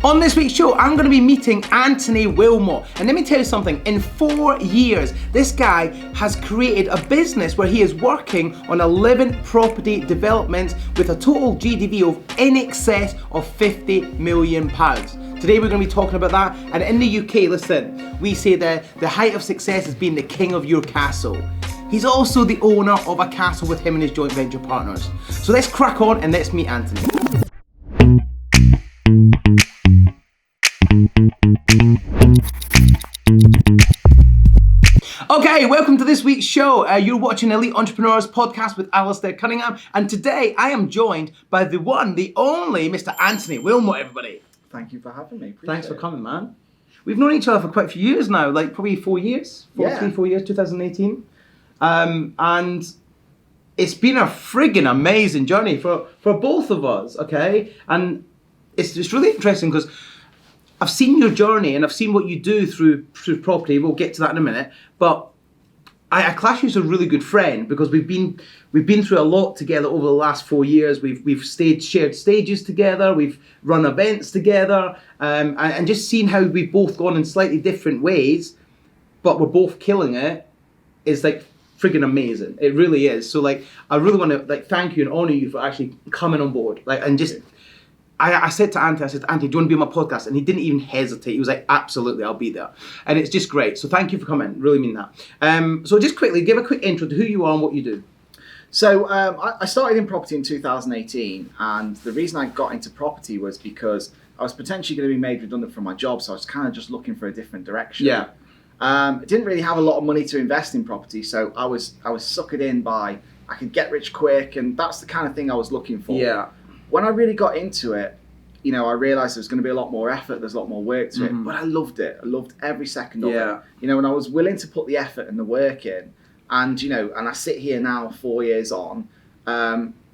On this week's show, I'm going to be meeting Anthony Wilmott. And let me tell you something, in 4 years, this guy has created a business where he is working on 11 property developments with a total GDV of in excess of £50 million. Today we're going to be talking about that. And in the UK, listen, we say that the height of success is being the king of your castle. He's also the owner of a castle with him and his joint venture partners. So let's crack on and let's meet Anthony. Okay, welcome to this week's show. You're watching Elite Entrepreneurs Podcast with Alistair Cunningham, and today I am joined by the one, the only Mr. Anthony Wilmott, everybody. Thank you for having me. Thanks for coming, man. We've known each other for quite a few years now, like probably 4 years, 4 years, 2018. And it's been a friggin' amazing journey for both of us, okay? And it's really interesting because I've seen your journey and I've seen what you do through property. We'll get to that in a minute. But I class you as a really good friend because we've been through a lot together over the last 4 years. We've shared stages together. We've run events together, and just seeing how we've both gone in slightly different ways, but we're both killing it, is like friggin' amazing. It really is. So like, I really want to like thank you and honor you for actually coming on board. Like, and just. I said to Anthony, do you want to be on my podcast? And he didn't even hesitate. He was like, absolutely, I'll be there. And it's just great. So thank you for coming. Really mean that. So just quickly, give a quick intro to who you are and what you do. So I started in property in 2018. And the reason I got into property was because I was potentially going to be made redundant from my job. So I was kind of just looking for a different direction. Yeah. I didn't really have a lot of money to invest in property. So I was suckered in by, I could get rich quick. And that's the kind of thing I was looking for. Yeah. When I really got into it, you know, I realised there's going to be a lot more effort, there's a lot more work to it, but I loved it. I loved every second of it. You know, and I was willing to put the effort and the work in. And, you know, and I sit here now 4 years on,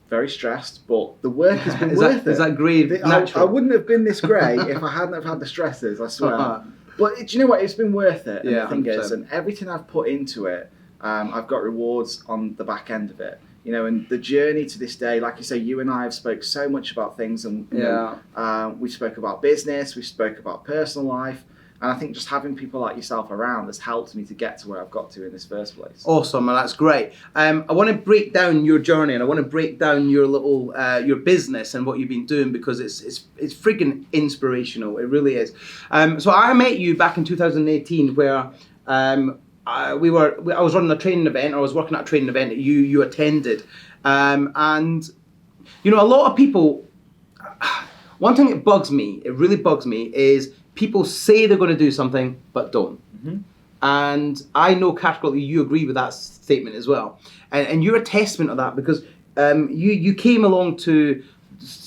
very stressed, but the work has been worth it. Is that great? I wouldn't have been this grey if I hadn't have had the stresses, I swear. But do you know what? It's been worth it. And the thing 100%. Is, and everything I've put into it, I've got rewards on the back end of it. You know, and the journey to this day, like you say, you and I have spoke so much about things, and you know, we spoke about business, we spoke about personal life, and I think just having people like yourself around has helped me to get to where I've got to in this first place. Awesome, and that's great. I want to break down your journey, and I want to break down your little your business and what you've been doing, because it's freaking inspirational. It really is. So I met you back in 2018, where. I was running a training event, or I was working at a training event that you attended, and you know, a lot of people. One thing that bugs me, it really bugs me, is people say they're going to do something but don't. Mm-hmm. And I know categorically you agree with that statement as well, and you're a testament of that, because you came along to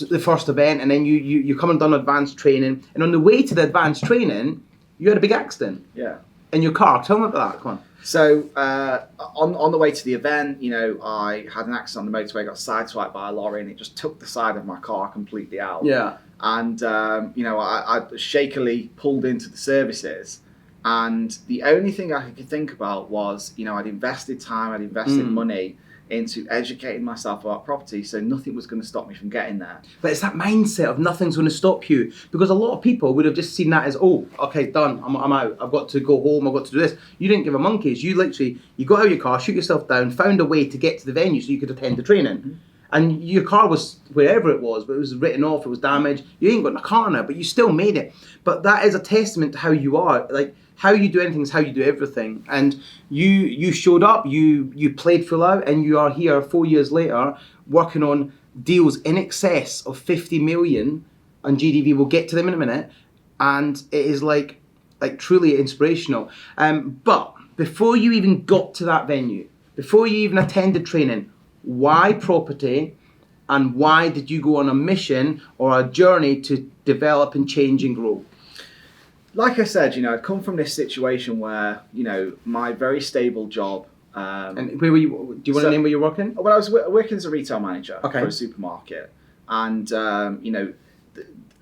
the first event, and then you come and done advanced training, and on the way to the advanced training, you had a big accident. Yeah. In your car. Tell me about that. Come on. So on the way to the event, you know, I had an accident on the motorway, got sideswiped by a lorry, and it just took the side of my car completely out. Yeah. And you know, I shakily pulled into the services, and the only thing I could think about was, you know, I'd invested time, I'd invested money into educating myself about property, so nothing was going to stop me from getting there. But it's that mindset of nothing's going to stop you, because a lot of people would have just seen that as, oh, okay, done, I'm out, I've got to go home, I've got to do this. You didn't give a monkeys. You got out of your car, shoot yourself down, found a way to get to the venue so you could attend the training. Mm-hmm. And your car was wherever it was, but it was written off, it was damaged. You ain't got in a car now, but you still made it. But that is a testament to how you are. Like, how you do anything is how you do everything. And you showed up, you played full out, and you are here 4 years later working on deals in excess of 50 million on GDV. We'll get to them in a minute. And it is like truly inspirational. But before you even got to that venue, before you even attended training, why property, and why did you go on a mission or a journey to develop and change and grow? Like I said, you know, I'd come from this situation where, you know, my very stable job. And where were you? Do you want to name where you're working? Well, I was working as a retail manager for a supermarket, and you know,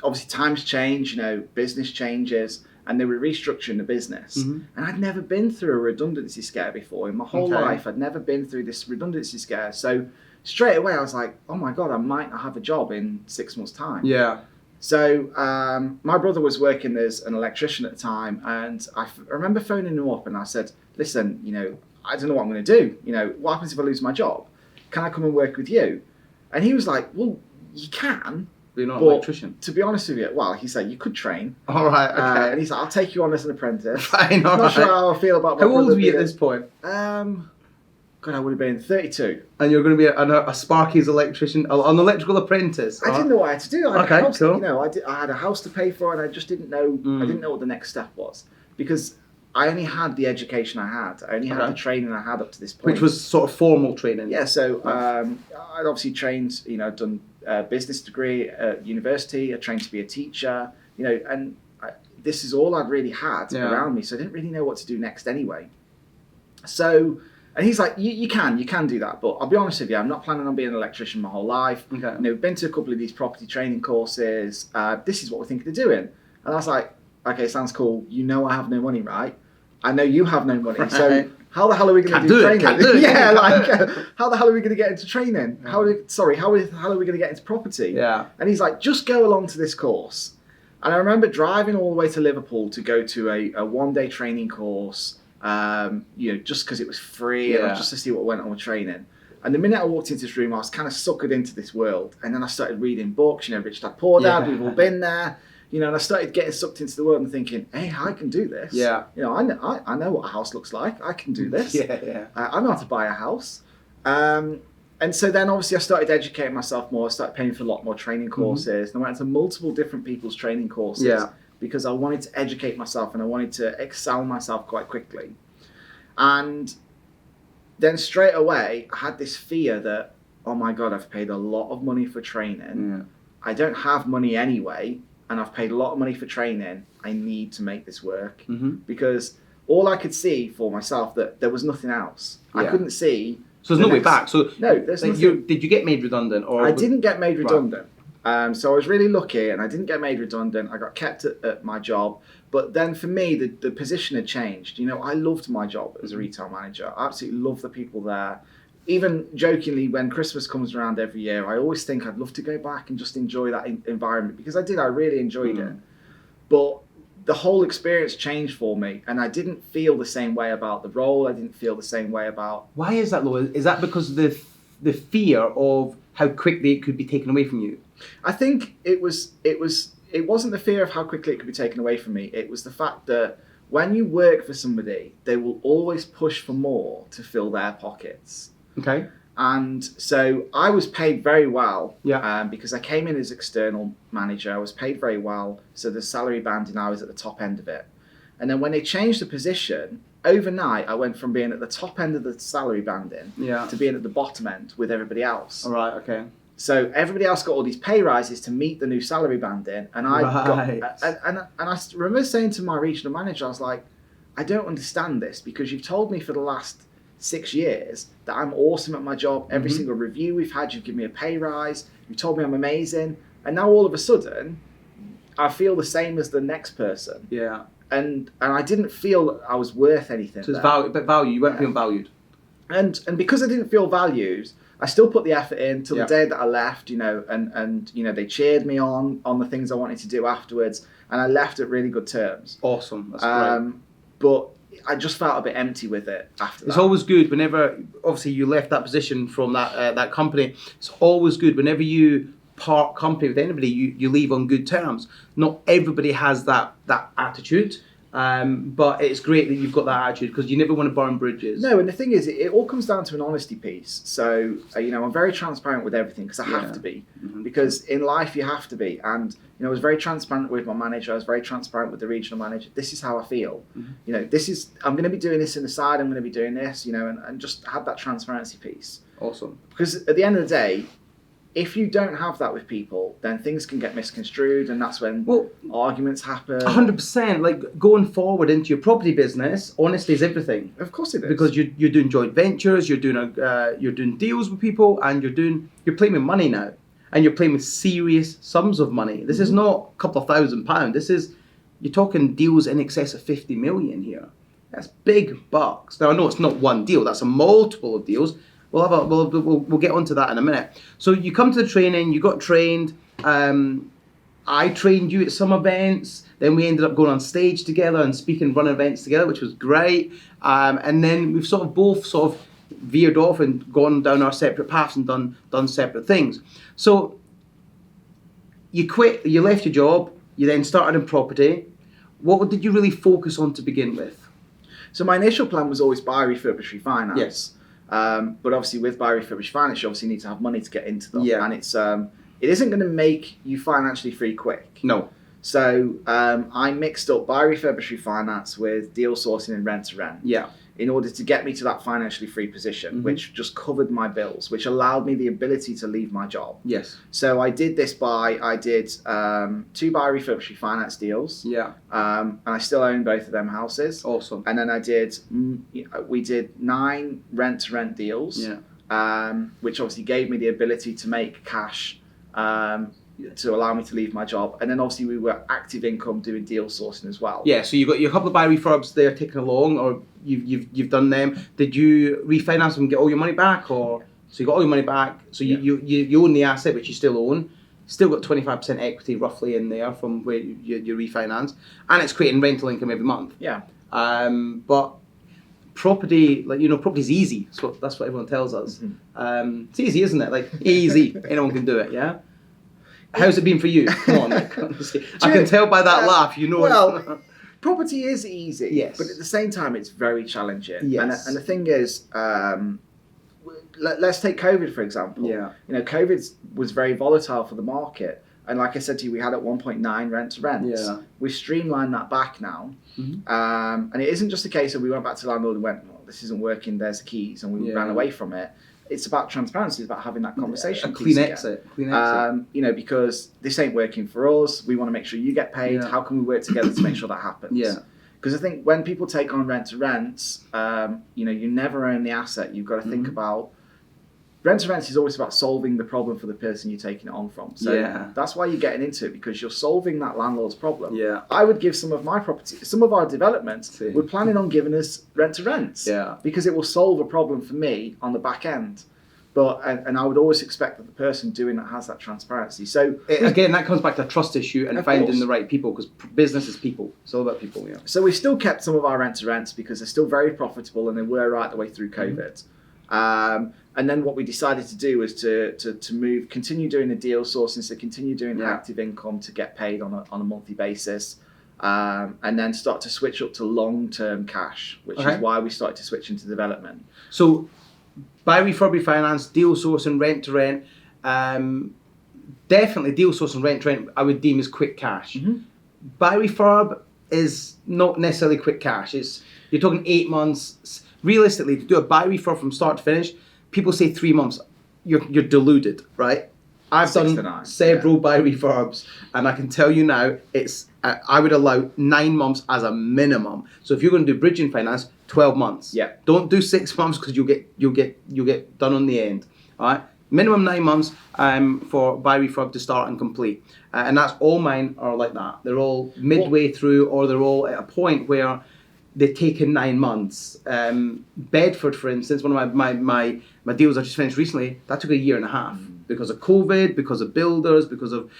obviously times change. You know, business changes, and they were restructuring the business. Mm-hmm. And I'd never been through a redundancy scare before in my whole life. I'd never been through this redundancy scare. So straight away, I was like, oh my god, I might not have a job in 6 months' time. Yeah. So my brother was working as an electrician at the time, and I remember phoning him up and I said, listen, I don't know what I'm going to do. What happens if I lose my job? Can I come and work with you? And he was like, well, you can. But you're not an electrician. To be honest with you, well, he said you could train. All right, okay. And he's like, I'll take you on as an apprentice. Fine, all Not sure how I feel about my How brother old were you at this point? God, I would have been 32. And you're going to be a Sparky's electrician, an electrical apprentice. I didn't know what I had to do. I had a house, cool. I had a house to pay for, and I just didn't know. I didn't know what the next step was because I only had the education I had. I only had the training I had up to this point, which was sort of formal training. Yeah. So I'd obviously trained. I'd done a business degree at university. I trained to be a teacher. And this is all I'd really had around me. So I didn't really know what to do next anyway. So. And he's like, you can do that, but I'll be honest with you, I'm not planning on being an electrician my whole life. Okay. Been to a couple of these property training courses. This is what we're thinking of doing. And I was like, okay, sounds cool. I have no money, right? I know you have no money. Right. So how the hell are we going to do training? How the hell are we going to get into training? How are we going to get into property? Yeah. And he's like, just go along to this course. And I remember driving all the way to Liverpool to go to a one-day training course. Just because it was free and just to see what went on with training. And the minute I walked into this room, I was kind of suckered into this world. And then I started reading books, Rich Dad Poor Dad, we've all been there. And I started getting sucked into the world and thinking, hey, I can do this. Yeah. I know what a house looks like. I can do this. Yeah. I know how to buy a house. And so then obviously I started educating myself more. I started paying for a lot more training courses. And I went to multiple different people's training courses. Yeah. Because I wanted to educate myself and I wanted to excel myself quite quickly. And then straight away, I had this fear that, oh my God, I've paid a lot of money for training. Yeah. I don't have money anyway, and I've paid a lot of money for training. I need to make this work. Mm-hmm. Because all I could see for myself, that there was nothing else. Yeah. I couldn't see... So there's no way back. So no, there's nothing. Did you get made redundant? Or I didn't get made redundant. Right. So I was really lucky and I didn't get made redundant. I got kept at my job. But then for me, the position had changed. I loved my job as a retail manager. I absolutely love the people there. Even jokingly, when Christmas comes around every year, I always think I'd love to go back and just enjoy that environment because I really enjoyed it. But the whole experience changed for me and I didn't feel the same way about the role. I didn't feel the same way about... Why is that, Laura? Is that because of the fear of how quickly it could be taken away from you? I think it wasn't the fear of how quickly it could be taken away from me. It was the fact that when you work for somebody, they will always push for more to fill their pockets. Okay. And so I was paid very well because I came in as external manager. I was paid very well. So the salary banding, I was at the top end of it. And then when they changed the position, overnight, I went from being at the top end of the salary banding to being at the bottom end with everybody else. All right, okay. So everybody else got all these pay rises to meet the new salary banding, and I remember saying to my regional manager, I was like, I don't understand this because you've told me for the last 6 years that I'm awesome at my job. Every single review we've had, you've given me a pay rise. You've told me I'm amazing, and now all of a sudden, I feel the same as the next person. Yeah. And I didn't feel I was worth anything. So it's value. You weren't feeling valued. And because I didn't feel valued, I still put the effort in till the day that I left, and they cheered me on the things I wanted to do afterwards, and I left at really good terms. Awesome, that's great. But I just felt a bit empty with it after that. It's always good whenever, obviously, you left that position from that company. It's always good whenever you part company with anybody, you leave on good terms. Not everybody has that attitude. But it's great that you've got that attitude because you never want to burn bridges. No, and the thing is, it all comes down to an honesty piece. So, I'm very transparent with everything because I have to be. Mm-hmm. Because in life, you have to be. And, I was very transparent with my manager. I was very transparent with the regional manager. This is how I feel. Mm-hmm. I'm going to be doing this in the side. I'm going to be doing this, and just have that transparency piece. Awesome. Because at the end of the day, if you don't have that with people, then things can get misconstrued, and that's when arguments happen. 100%. Like going forward into your property business, honesty is everything. Of course it is. Because you're doing joint ventures, you're doing deals with people, and you're playing with money now, and you're playing with serious sums of money. This is not a couple of £1,000. You're talking deals in excess of 50 million here. That's big bucks. Now I know it's not one deal. That's a multiple of deals. We'll get onto that in a minute. So you come to the training, you got trained, I trained you at some events. Then we ended up going on stage together and speaking, running events together, which was great. And then we've both veered off and gone down our separate paths and done separate things. So you quit, you left your job, you then started in property. What did you really focus on to begin with? So my initial plan was always buy, refurbish, refinance. Yes. But obviously with buy, refurbish, finance, you obviously need to have money to get into them. Yeah. And it isn't going to make you financially free quick. No. So I mixed up buy, refurbish, refinance with deal sourcing and rent to rent. Yeah. In order to get me to that financially free position, which just covered my bills, which allowed me the ability to leave my job. Yes. So I did 2 buy, refurbish, refinance deals. Yeah. And I still own both of them houses. Awesome. And then we did 9 rent to rent deals. Yeah. Which obviously gave me the ability to make cash to allow me to leave my job. And then obviously we were active income doing deal sourcing as well. Yeah, so you've got your couple of buy refurbs there ticking along, or you've done them. Did you refinance them and get all your money back, or so you got all your money back? So you own the asset, which you still own. Still got 25% equity roughly in there from where you refinance, and it's creating rental income every month. Yeah. But property, property's easy. So that's what everyone tells us. It's easy, isn't it? Like easy, anyone can do it. Yeah. How's it been for you? Come on, Nick. I can tell by that laugh, Well, property is easy, yes, but at the same time, it's very challenging. Yes. And the thing is, let's take COVID, for example. Yeah. COVID was very volatile for the market. And like I said to you, we had at 1.9 rent to rent. Yeah. We've streamlined that back now. And it isn't just a case of we went back to the landlord and went, well, this isn't working, there's the keys, and we ran away from it. It's about transparency. It's about having that conversation. A clean exit. Because this ain't working for us. We want to make sure you get paid. How can we work together to make sure that happens? Yeah. Because I think when people take on rent to rents, you never own the asset. You've got to think about rent to rent is always about solving the problem for the person you're taking it on from. So that's why you're getting into it, because you're solving that landlord's problem. Yeah. I would give some of my property, some of our developments, we're planning on giving us rent to rents. Yeah. Because it will solve a problem for me on the back end. But and I would always expect that the person doing that has that transparency. So again, that comes back to a trust issue and finding the right people, because business is people. It's all about people. Yeah. So we still kept some of our rent to rents because they're still very profitable and they were right the way through COVID. And then what we decided to do was to continue doing the deal sourcing, so continue doing active income to get paid on a monthly basis, and then start to switch up to long-term cash, which is why we started to switch into development. So buy, refurb, refinance, deal sourcing, rent to rent. Definitely deal sourcing, rent to rent, I would deem as quick cash. Buy, refurb is not necessarily quick cash. You're talking 8 months. Realistically, to do a buy, refurb from start to finish, people say 3 months. You're deluded, right? I've done several buy refurbs, and I can tell you now, I would allow 9 months as a minimum. So if you're going to do bridging finance, 12 months. Yeah. Don't do 6 months, because you'll get done on the end. All right. Minimum 9 months for buy refurb to start and complete, and that's all mine are like that. They're all midway through, or they're all at a point where they've taken 9 months. Bedford, for instance, one of my deals I just finished recently, that took a year and a half because of COVID, because of builders, because of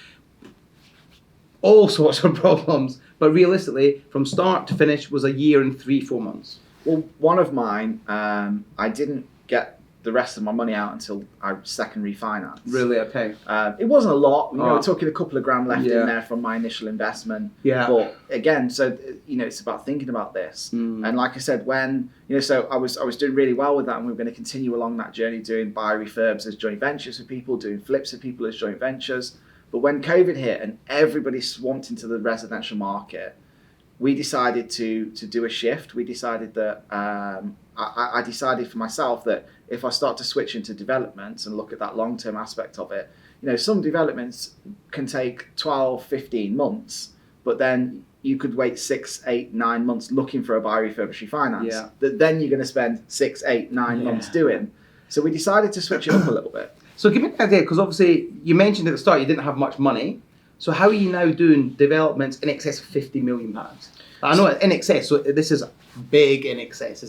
all sorts of problems. But realistically, from start to finish was a year and 3-4 months. Well, one of mine, I didn't get the rest of my money out until I second refinanced. Really? Okay. It wasn't a lot. We're talking a couple of grand left in there from my initial investment. Yeah. But again, so it's about thinking about this. And like I said, when so I was doing really well with that, and we were going to continue along that journey, doing buy refurbs as joint ventures with people, doing flips with people as joint ventures. But when COVID hit and everybody swamped into the residential market, we decided to do a shift. We decided that I decided for myself that if I start to switch into developments and look at that long-term aspect of it, some developments can take 12, 15 months, but then you could wait 6, 8, 9 months looking for a buy, refurbish, refinance that then you're going to spend 6, 8, 9 months doing. So we decided to switch it up a little bit. So give me an idea, because obviously you mentioned at the start you didn't have much money. So how are you now doing developments in excess of £50 million? I know in excess, so this is big in excess.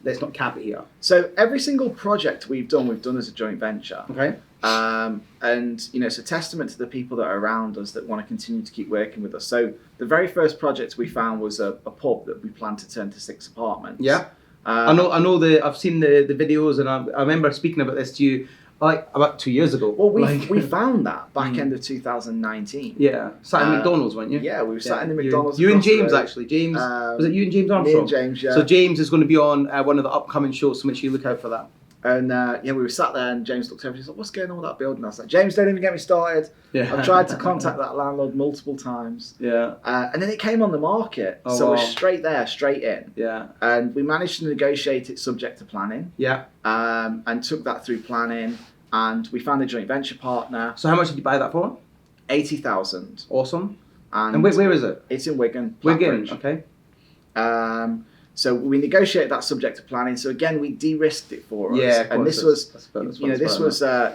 Let's not cap it here. So every single project we've done as a joint venture. Okay. And so testament to the people that are around us that want to continue to keep working with us. So the very first project we found was a pub that we planned to turn to 6 apartments. Yeah. I know. I've seen the videos, and I remember speaking about this to you like about 2 years ago. Well, we found that back end of 2019. Yeah, sat in McDonald's, weren't you? Yeah, we were sat in the McDonald's. You and James, actually. James, was it you and James Armstrong? Me and James, yeah. So James is going to be on one of the upcoming shows, so make sure you look out for that. And we were sat there, and James looked over and he's like, "What's going on with that building?" I was like, "James, don't even get me started. Yeah. I've tried to contact that landlord multiple times." Yeah. And then it came on the market, so we're straight there, straight in. Yeah. And we managed to negotiate it subject to planning. Yeah. And took that through planning, and we found a joint venture partner. So how much did you buy that for? 80,000. Awesome. And where is it? It's in Wigan. Wigan. Okay. So we negotiated that subject to planning. So again, we de-risked it for us. Yeah, and this was,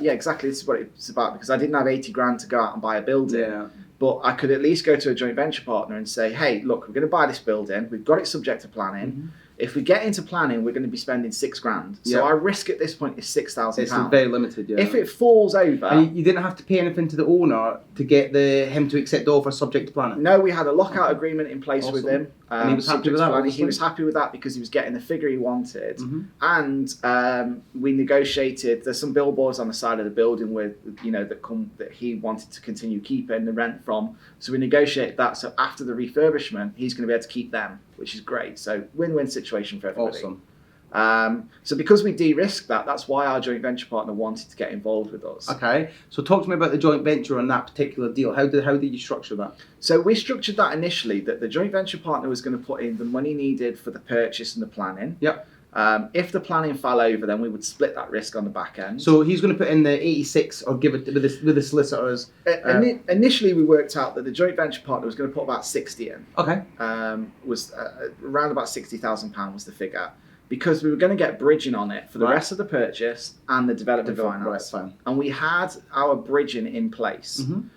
exactly. This is what it's about, because I didn't have 80 grand to go out and buy a building. Yeah. But I could at least go to a joint venture partner and say, "Hey, look, we're going to buy this building. We've got it subject to planning. Mm-hmm. If we get into planning, we're going to be spending 6 grand. So our risk at this point is £6,000. It's very limited, yeah. If it falls over... And you didn't have to pay anything to the owner to get him to accept the offer subject to planning? No, we had a lockout agreement in place with him. And he was happy with that? He was happy with that because he was getting the figure he wanted. Mm-hmm. And we negotiated... There's some billboards on the side of the building with, that he wanted to continue keeping the rent from. So we negotiated that. So after the refurbishment, he's going to be able to keep them, which is great. So win-win situation for everybody. Awesome. So because we de-risked that, that's why our joint venture partner wanted to get involved with us. Okay. So talk to me about the joint venture on that particular deal. How did you structure that? So we structured that initially that the joint venture partner was going to put in the money needed for the purchase and the planning. Yep. If the planning fell over, then we would split that risk on the back end. So he's going to put in the 86 or give it with the solicitors. Initially, we worked out that the joint venture partner was going to put about 60 in. Okay. Was around about £60,000 was the figure, because we were going to get bridging on it for the rest of the purchase and the development finance. Right, fine. And we had our bridging in place. Mm-hmm.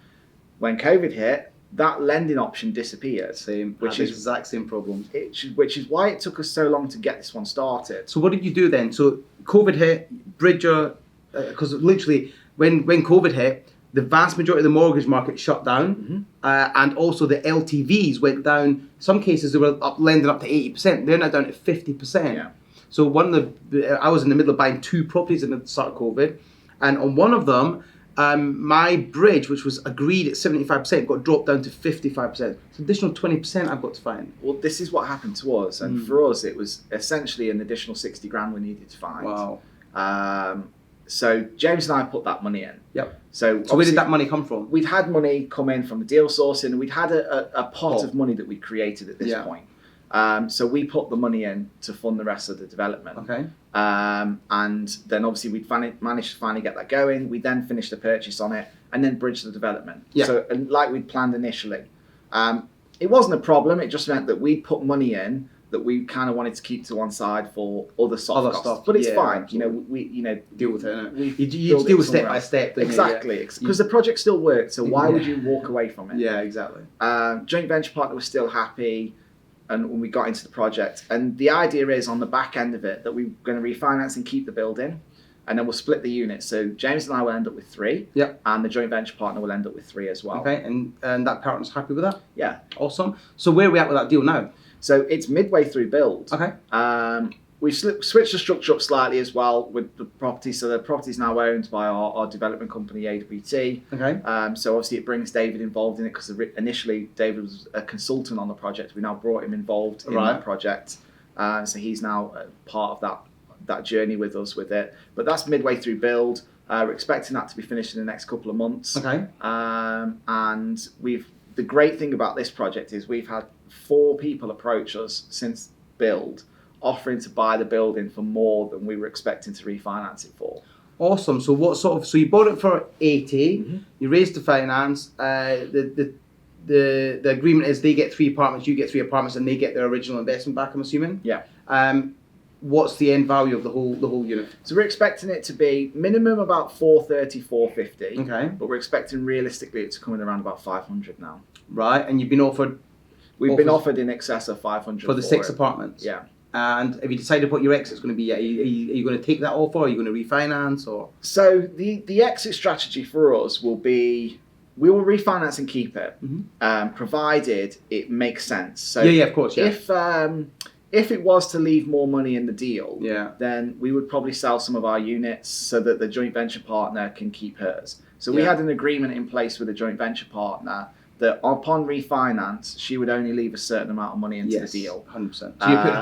When COVID hit, that lending option disappeared. Which is the exact same problem. Which is why it took us so long to get this one started. So what did you do then? So COVID hit, Bridger, because literally when COVID hit, the vast majority of the mortgage market shut down, mm-hmm. And also the LTVs went down. Some cases they were lending up to 80%. They're now down to 50%. Yeah. So I was in the middle of buying 2 properties at the start of COVID, and on one of them, my bridge, which was agreed at 75%, got dropped down to 55%. So additional 20% I've got to find. Well, this is what happened to us, and for us, it was essentially an additional 60 grand we needed to find. Wow. So James and I put that money in. Yep. So where did that money come from? We'd had money come in from the deal sourcing, and we'd had a pot of money that we created at this point. So we put the money in to fund the rest of the development. Okay. And then obviously we'd managed to finally get that going. We then finished the purchase on it and then bridged the development. Yeah. So like we'd planned initially. It wasn't a problem. It just meant that we'd put money in that we kind of wanted to keep to one side for other costs. Stuff. But it's fine. Absolutely. We deal with it. You deal with step by step. Exactly. Because the project still worked. So why would you walk away from it? Yeah, exactly. Joint venture partner was still happy. And when we got into the project, and the idea is on the back end of it that we're going to refinance and keep the building, and then we'll split the units. So James and I will end up with 3, and the joint venture partner will end up with 3 as well. Okay, and that partner's happy with that? Yeah. Awesome. So where are we at with that deal now? So it's midway through build. Okay. We've switched the structure up slightly as well with the property. So the property is now owned by our development company, AWT. Okay. So obviously it brings David involved in it, because initially David was a consultant on the project. We now brought him involved in that project. So he's now part of that journey with us with it. But that's midway through build. We're expecting that to be finished in the next couple of months. Okay. And the great thing about this project is we've had 4 people approach us since build, offering to buy the building for more than we were expecting to refinance it for. Awesome. So so you bought it for 80, mm-hmm. You raised the finance, the agreement is they get 3 apartments, you get 3 apartments, and they get their original investment back, I'm assuming? Yeah. What's the end value of the whole unit? So we're expecting it to be minimum about 430, 450. Okay. But we're expecting realistically it to come in around about 500 now. Right, and you've been offered... We've been offered in excess of 500 for the 6 apartments? Yeah. And have you decided what your exit's going to be? Are you going to take that offer? Are you going to refinance? Or so the exit strategy for us will be we will refinance and keep it, provided it makes sense. So yeah, of course. Yeah. If it was to leave more money in the deal, yeah, then we would probably sell some of our units so that the joint venture partner can keep hers. So we had an agreement in place with the joint venture partner that upon refinance, she would only leave a certain amount of money into the deal. 100%. So you put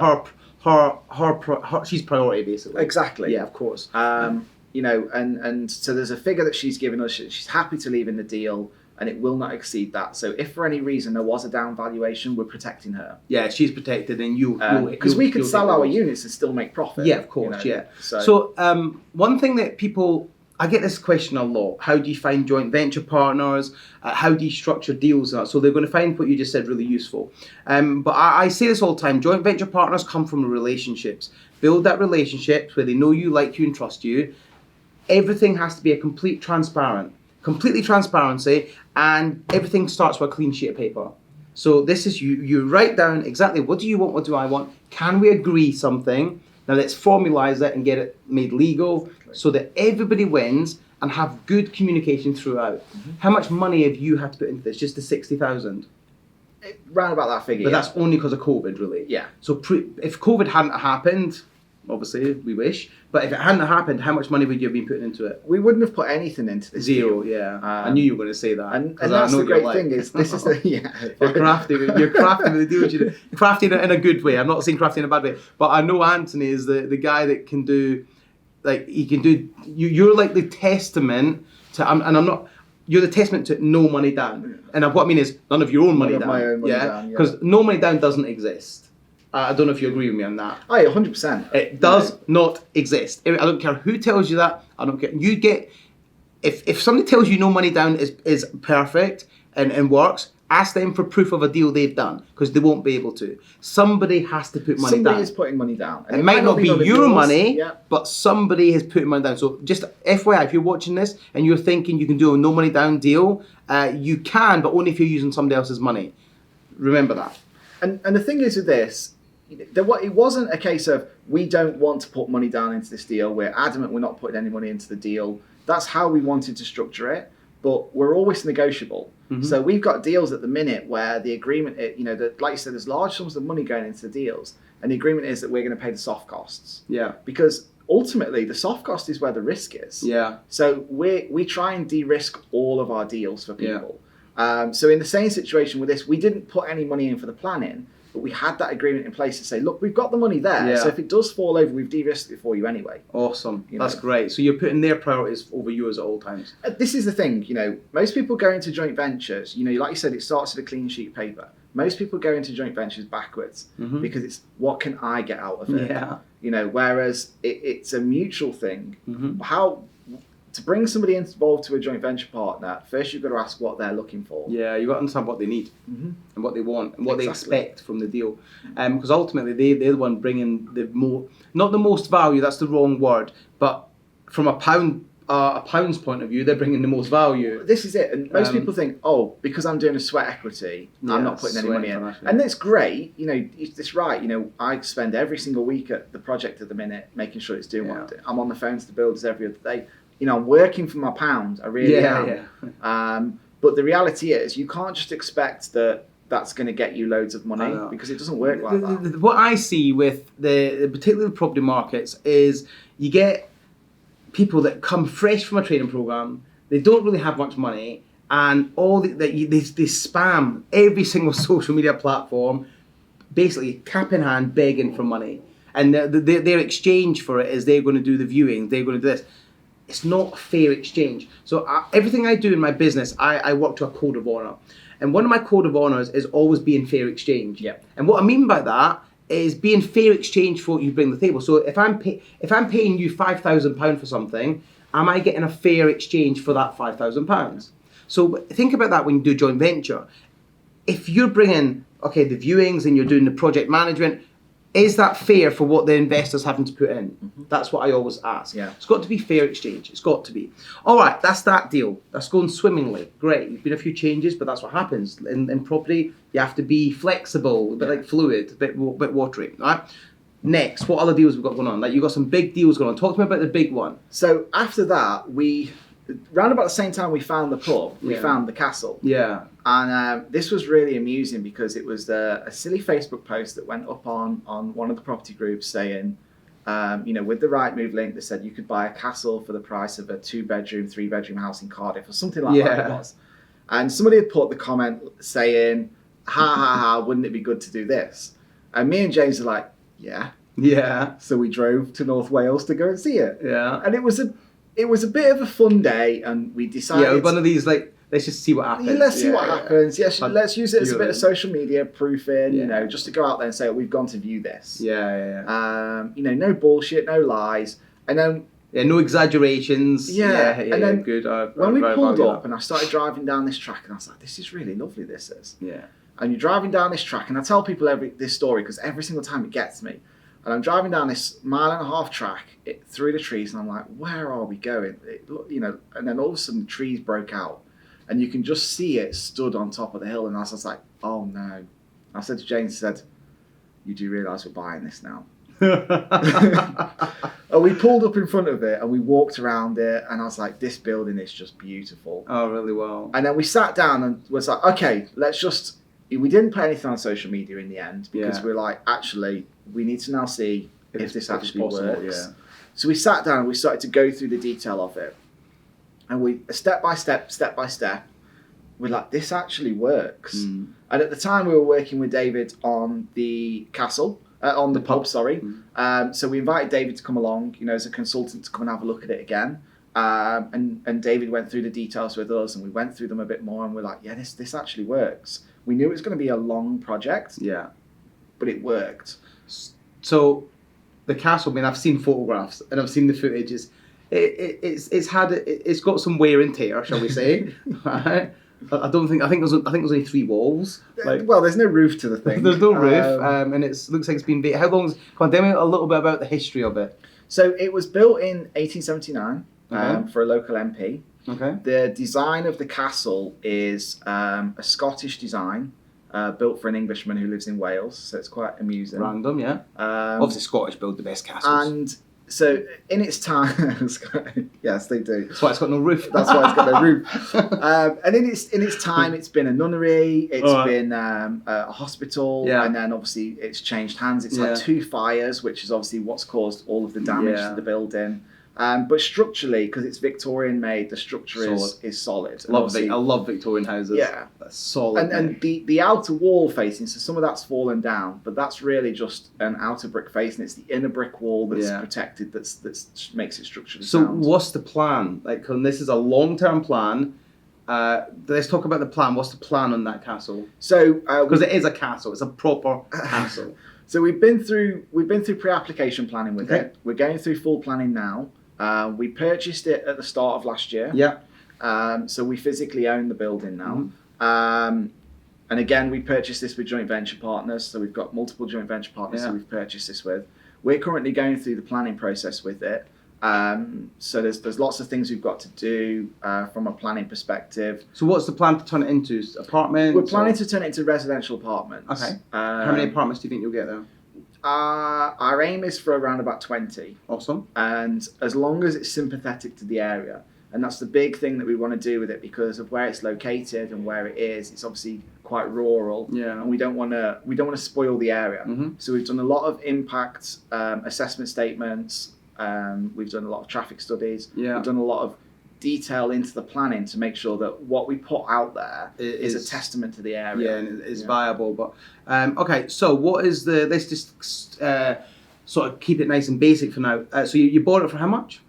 her she's priority basically. Exactly. Yeah, of course. You know, and so there's a figure that she's given us. She's happy to leave in the deal, and it will not exceed that. So if for any reason there was a down valuation, we're protecting her. Yeah, she's protected, and because we could sell our units and still make profit. Yeah, of course. You know? Yeah. So one thing that I get this question a lot. How do you find joint venture partners? How do you structure deals? So they're going to find what you just said really useful. But I say this all the time. Joint venture partners come from relationships. Build that relationship where they know you, like you, and trust you. Everything has to be completely transparency, and everything starts with a clean sheet of paper. So this is you write down exactly what do you want, what do I want, can we agree something? Now let's formalize it and get it made legal so that everybody wins and have good communication throughout. How much money have you had to put into this? Just the 60,000? Round about that figure. But that's only because of COVID, really. Yeah. So if COVID hadn't happened, obviously we wish, but if it hadn't happened, how much money would you have been putting into it? We wouldn't have put anything into this. Zero. Deal. Yeah. I knew you were going to say that. And that's the great thing is this is the You're crafty with the deals you do. Crafty in a good way. I'm not saying crafty in a bad way, but I know Anthony is the guy that can do, like he can do. You're like the testament to, and I'm not. You're the testament to no money down. And what I mean is none of your own money down. My own money down. Because no money down doesn't exist. I don't know if you agree with me on that. Oh, yeah, 100%. It does not exist. I don't care who tells you that. I don't care. You get, if somebody tells you no money down is perfect and works, ask them for proof of a deal they've done, because they won't be able to. Somebody has to put money down. Somebody is putting money down. And it might not be your money, but somebody has put money down. So just FYI, if you're watching this and you're thinking you can do a no money down deal, you can, but only if you're using somebody else's money. Remember that. And the thing is with this, it wasn't a case of we don't want to put money down into this deal. We're adamant we're not putting any money into the deal. That's how we wanted to structure it, but we're always negotiable. So we've got deals at the minute where the agreement, like you said, there's large sums of money going into the deals, and the agreement is that we're going to pay the soft costs. Yeah. Because ultimately, the soft cost is where the risk is. Yeah. So we try and de-risk all of our deals for people. So in the same situation with this, we didn't put any money in for the planning, but we had that agreement in place to say, look, we've got the money there. Yeah. So if it does fall over, we've de-risked it for you anyway. Awesome. That's great. So you're putting their priorities over yours at all times. This is the thing, most people go into joint ventures, like you said, it starts with a clean sheet of paper. Most people go into joint ventures backwards because it's what can I get out of it? Yeah. Whereas it's a mutual thing. To bring somebody involved to a joint venture partner, first you've got to ask what they're looking for. Yeah, you've got to understand what they need and what they want and what they expect from the deal. Because ultimately they're the one bringing not the most value, that's the wrong word, but from a pound's point of view, they're bringing the most value. This is it. And most people think, because I'm doing a sweat equity, I'm not putting any money in. And that's great. It's right. I spend every single week at the project at the minute making sure it's doing what I'm doing. I'm on the phone to the builders every other day. I'm working for my pound. I really am. Yeah. But the reality is, you can't just expect that that's going to get you loads of money because it doesn't work like that. What I see with particularly the property markets is you get people that come fresh from a training program. They don't really have much money, and they spam every single social media platform, basically cap in hand, begging for money. And their exchange for it is they're going to do the viewing. They're going to do this. It's not a fair exchange. So everything I do in my business, I work to a code of honor. And one of my code of honors is always being fair exchange. Yep. And what I mean by that is being fair exchange for what you bring to the table. So if I'm paying you £5,000 for something, am I getting a fair exchange for that £5,000? So think about that when you do joint venture. If you're bringing, the viewings and you're doing the project management, is that fair for what the investor's having to put in? That's what I always ask. Yeah. It's got to be fair exchange. It's got to be. All right, that's that deal. That's going swimmingly. Great. There's been a few changes, but that's what happens. In property, you have to be flexible, a bit like fluid, a bit watery. Right? next? What other deals we've got going on? Like, you've got some big deals going on. Talk to me about the big one. So after that, round about the same time we found the pub, we found the castle. Yeah. And this was really amusing because it was a silly Facebook post that went up on one of the property groups saying, with the Rightmove link, they said you could buy a castle for the price of a 2-bedroom, 3-bedroom house in Cardiff or something like that it was. And somebody had put the comment saying, ha ha ha, wouldn't it be good to do this? And me and James are like, yeah. Yeah. So we drove to North Wales to go and see it. Yeah. And it was a bit of a fun day, and we decided... Yeah, one of these, like, let's just see what happens. Yeah, let's see what happens. Yes, let's use it as a bit of social media proofing, just to go out there and say, we've gone to view this. Yeah. No bullshit, no lies. And then... Yeah, no exaggerations. Yeah. And then good. When we pulled up and I started driving down this track, and I was like, this is really lovely, this is. Yeah. And you're driving down this track, and I tell people this story because every single time it gets me. And I'm driving down this 1.5 mile track through the trees, and I'm like, where are we going? And then all of a sudden the trees broke out, and you can just see it stood on top of the hill. And I was just like, oh no. I said to James, you do realise we're buying this now? And we pulled up in front of it and we walked around it, and I was like, this building is just beautiful. Oh, really well. And then we sat down and was like, okay, we didn't put anything on social media in the end because we're like, actually, we need to now see if this actually works. Yeah. So we sat down and we started to go through the detail of it. And we, step by step, we're like, this actually works. And at the time we were working with David on the castle, on the pub, sorry. So we invited David to come along, as a consultant to come and have a look at it again. And David went through the details with us, and we went through them a bit more, and we're like, yeah, this actually works. We knew it was going to be a long project. Yeah. But it worked. So the castle, I've seen photographs and I've seen the footage. It's got some wear and tear, shall we say? Right? I think there's only 3 walls. Well, there's no roof to the thing. There's no roof, and it looks like it's been. How long? Tell me a little bit about the history of it. So it was built in 1879 for a local MP. Okay. The design of the castle is a Scottish design. Built for an Englishman who lives in Wales, so it's quite amusing. Random, yeah. Obviously, Scottish build the best castles. And so, in its time, yes, they do. That's why it's got no roof. That's why it's got no roof. And in its time, it's been a nunnery. It's been a hospital, and then obviously it's changed hands. It's had 2 fires, which is obviously what's caused all of the damage to the building. But structurally, because it's Victorian made, the structure is solid. I love Victorian houses. Yeah, that's solid. And the outer wall facing, so some of that's fallen down, but that's really just an outer brick facing. It's the inner brick wall that's protected. That makes it structurally sound. So what's the plan? Like, this is a long-term plan. Let's talk about the plan. What's the plan on that castle? So because it is a castle, it's a proper castle. So we've been through pre-application planning with it. We're going through full planning now. We purchased it at the start of last year. Yeah. So we physically own the building now. And again, we purchased this with joint venture partners. So we've got multiple joint venture partners who we've purchased this with. We're currently going through the planning process with it. So there's lots of things we've got to do from a planning perspective. So what's the plan to turn it into? Apartments? We're planning to turn it into residential apartments. Okay. How many apartments do you think you'll get there? Our aim is for around about 20. Awesome. And as long as it's sympathetic to the area. And that's the big thing that we want to do with it because of where it's located and where it is. It's obviously quite rural. Yeah. And we don't want to spoil the area. So we've done a lot of impact assessment statements. We've done a lot of traffic studies. Yeah. We've done a lot of detail into the planning to make sure that what we put out there is a testament to the area. Yeah, and it's viable. But okay, so what is let's just sort of keep it nice and basic for now. So you bought it for how much?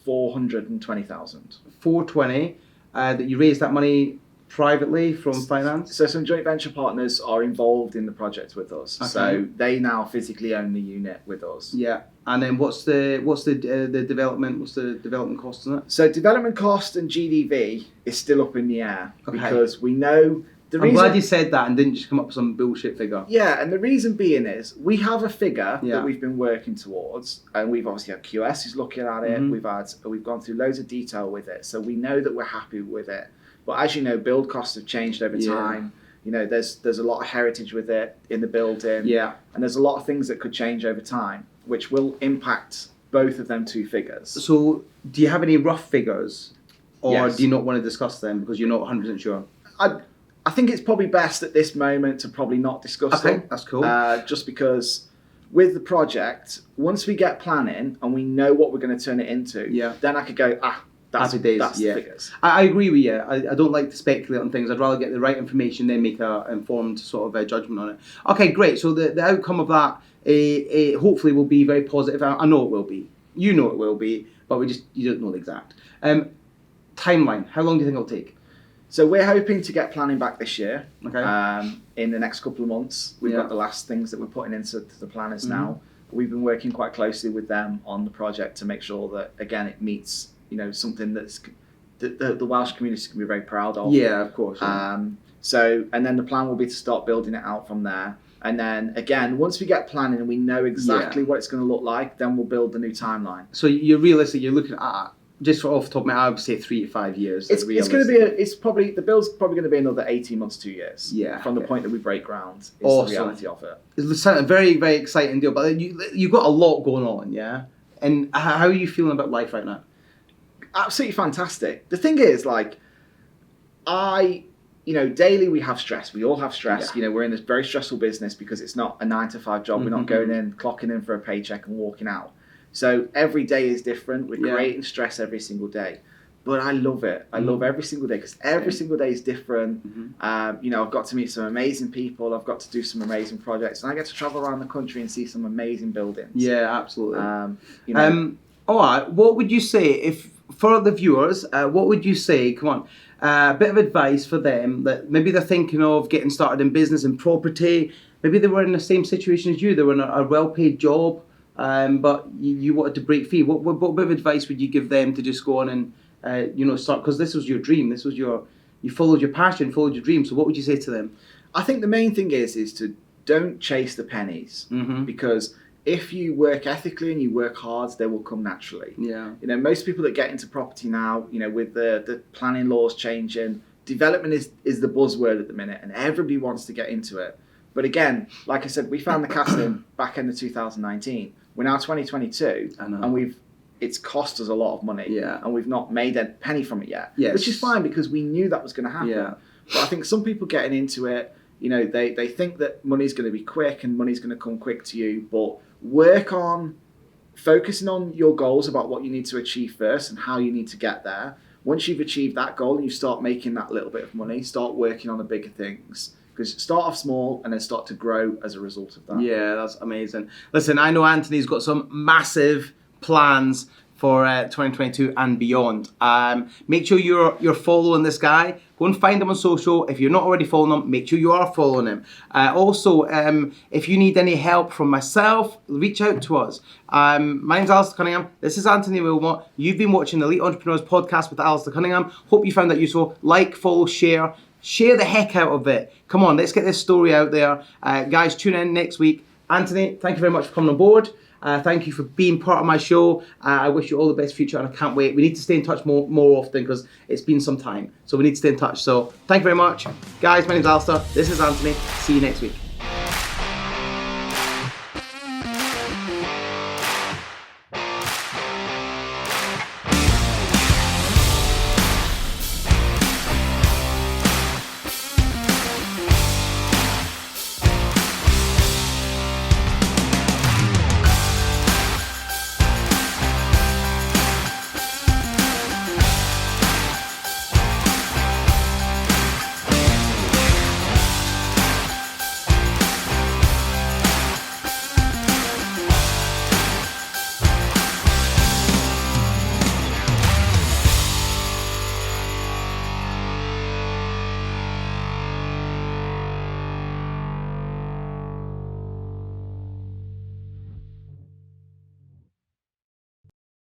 420,000. 420. That you raised that money privately from finance? So some joint venture partners are involved in the project with us. Okay. So they now physically own the unit with us. Yeah. And then what's the development cost on it? So development cost and GDV is still up in the air because we know I'm glad you said that and didn't just come up with some bullshit figure. Yeah, and the reason being is we have a figure that we've been working towards, and we've obviously had QS who's looking at it. We've gone through loads of detail with it, so we know that we're happy with it. But as you know, build costs have changed over time. You know, there's a lot of heritage with it in the building. Yeah. And there's a lot of things that could change over time, which will impact both of them two figures. So do you have any rough figures? Or Yes. do you not want to discuss them because you're not 100% sure? I think it's probably best at this moment to probably not discuss them. Okay, that's cool. Just because with the project, once we get planning and we know what we're going to turn it into, then I could go, that's Happy days, the figures. I agree with you. I don't like to speculate on things. I'd rather get the right information, then make an informed sort of judgment on it. Okay, great. So the outcome of that hopefully will be very positive. I know it will be. You know it will be, but you don't know the exact. Timeline, how long do you think it'll take? So we're hoping to get planning back this year. Okay. In the next couple of months. We've got the last things that we're putting into the planners now. We've been working quite closely with them on the project to make sure that, again, it meets, you know, something that's the Welsh community can be very proud of. Yeah, of course. Yeah. And then the plan will be to start building it out from there. And then, again, once we get planning and we know exactly what it's going to look like, then we'll build the new timeline. So you're realistic, you're looking at, just off the top of my head, I would say 3 to 5 years. It's going to be, the build's probably going to be another 18 months, 2 years. Yeah. From the point that we break ground is awesome. The reality of it. It's a very, very exciting deal, but you've got a lot going on, yeah? And how are you feeling about life right now? Absolutely fantastic. The thing is, like, daily we have stress. We all have stress. Yeah. You know, we're in this very stressful business because it's not a 9 to 5 job. We're not going in, clocking in for a paycheck and walking out. So every day is different. We're creating stress every single day. But I love it. I love every single day because every single day is different. You know, I've got to meet some amazing people. I've got to do some amazing projects. And I get to travel around the country and see some amazing buildings. Yeah, absolutely. You know, all right. What would you say, for the viewers, what would you say, come on, a bit of advice for them that maybe they're thinking of getting started in business and property. Maybe they were in the same situation as you. They were in a well-paid job. But you wanted to break free. What bit of advice would you give them to just go on and start? Because this was your dream. This was you followed your passion, followed your dream. So what would you say to them? I think the main thing is to don't chase the pennies because if you work ethically and you work hard, they will come naturally. Yeah. You know, most people that get into property now, you know, with the planning laws changing, development is the buzzword at the minute, and everybody wants to get into it. But again, like I said, we found the casting back in 2019. We're now 2022, and it's cost us a lot of money, and we've not made a penny from it yet, which is fine because we knew that was going to happen. Yeah. But I think some people getting into it, you know, they think that money's going to be quick and money's going to come quick to you, but work on focusing on your goals about what you need to achieve first and how you need to get there. Once you've achieved that goal and you start making that little bit of money, start working on the bigger things. Because start off small and then start to grow as a result of that. Yeah, that's amazing. Listen, I know Anthony's got some massive plans for 2022 and beyond. Make sure you're following this guy. Go and find him on social. If you're not already following him, make sure you are following him. Also, if you need any help from myself, reach out to us. My name's Alistair Cunningham. This is Anthony Wilmott. You've been watching the Elite Entrepreneurs Podcast with Alistair Cunningham. Hope you found that useful. Like, follow, share. Share the heck out of it. Come on, let's get this story out there. Guys, tune in next week. Anthony, thank you very much for coming on board. Thank you for being part of my show. I wish you all the best future and I can't wait. We need to stay in touch more often because it's been some time. So we need to stay in touch. So thank you very much. Guys, my name's Alistair. This is Anthony. See you next week.